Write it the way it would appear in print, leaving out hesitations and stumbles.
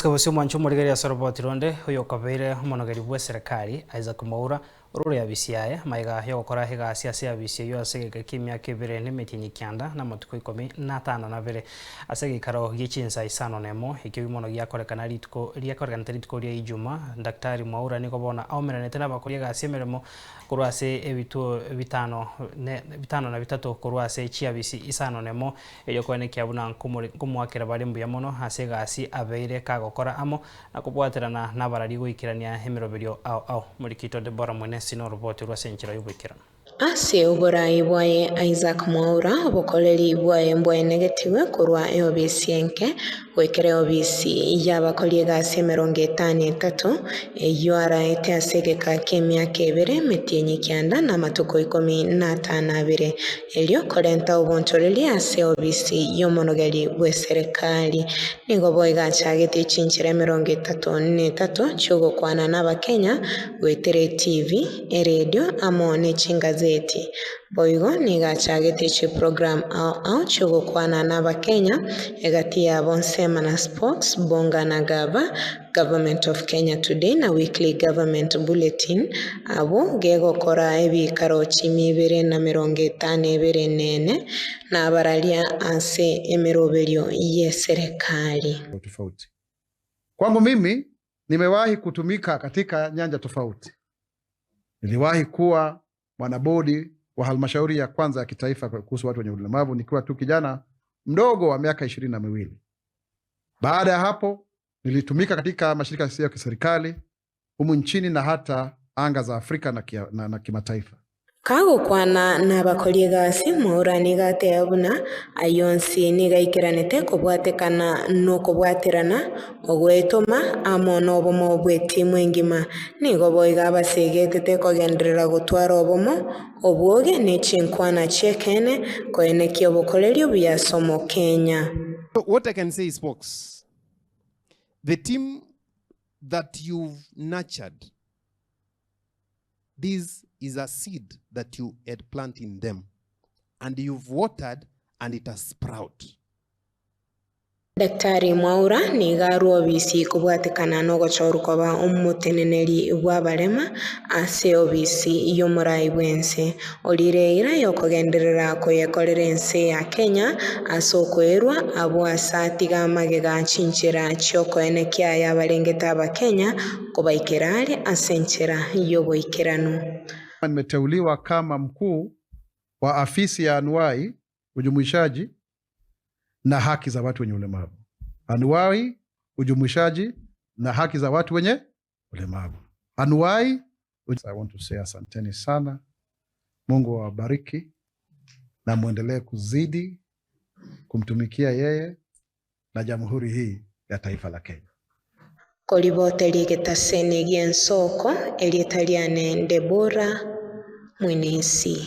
Oscar Bosio mwancho murigari ya soroboti ronde huyo kabere monogari bwa serikali Isaac Mwaura urure ya BCI maiga yo gukora higa siasa ya BCI yo asege kimya kibere ne metinyi kyanda na matuko 15 na bere asege karo gichinsa isano nemo ikiwi mono gyakorekana ritko lyakorekana ritko lya Ijuma Daktari Mwaura niko bona aumerane tena bakoria ga semeremo kurwase ebito bitano na bitatu kurwase chia bisi isano nemo eyo kwene kyabuna kumwakira bari mbuya mono hasega asi abeire kagokora amo nakubwaterana nabarari gwikirania hemiroberio au murikito de bora mwene sino roboti rwa senchira yubikirana ase uborai bwaye Isaac Mwaura bukoleri bwaye mbwaye negative kurwa EOBCNK gwekere OBC yabakorie gase 53 eyuara ete asegeka kemya kebere metienyi kyanda na matuko 15 abere elio korenta ubontoreli ase OBC yomonogeri bwe serikali nigo boiga chagete chinchira 33 chogo kwana n'abakenya wetere TV radio amone chingaze boigo niga chagete chi program au chogo kwana n'abakenya egati ya bonsema na sports bonga na government of Kenya today na weekly government bulletin abo gego kora ebi karochi mibere na 50 nene na baralia ase emeroberio ye serikali tofauti. Kwangu mimi nimewahi kutumika katika nyanja tofauti. Niliwahi kuwa mwanabodi wa halmashauri ya kwanza ya kitaifa kuhusu watu wenye ulemavu nikiwa tu kijana mdogo wa miaka 22. Baada ya hapo nilitumika katika mashirika yasiyo ya kiserikali humu nchini na hata anga za Afrika na kimataifa. Kago kwana n'abakorie gasi Mwaura nigate abuna ayonsi nigaikiranete kubwatekana no kubwaterana ogwetoma amono obomo bwetimu engima nigo boiga basegete kogenderera gutwara obomo obwoge nechinkwana chekene koenekio bokolerio bya somo Kenya. What I can say is, folks, the team that you've nurtured, this is a seed that you had planted in them, and you've watered, and it has sprouted. Daktari Mwaura nigaru OBC kubwatekana no gochorukoba umuteneneri bw'abarema ase OBC yomurai bwense olireira yokogenderera koyekorera ense ya Kenya asokwerwa abo asatiga magega chinchira choko enekya yabarengeta abakenya kubaikirari asenchera yoboikirano. Nimeteuliwa kama mkuu wa afisi ya anuai ujumuishaji na haki za watu wenye ulemavu. Anuai, ujumuishaji na haki za watu wenye ulemavu. Anuai, I want to say asanteni sana. Mungu awabariki na muendelee kuzidi kumtumikia yeye na jamhuri hii ya taifa la Kenya. Kolibote ligetasene giensoko elietaliane Debora Mwinesi.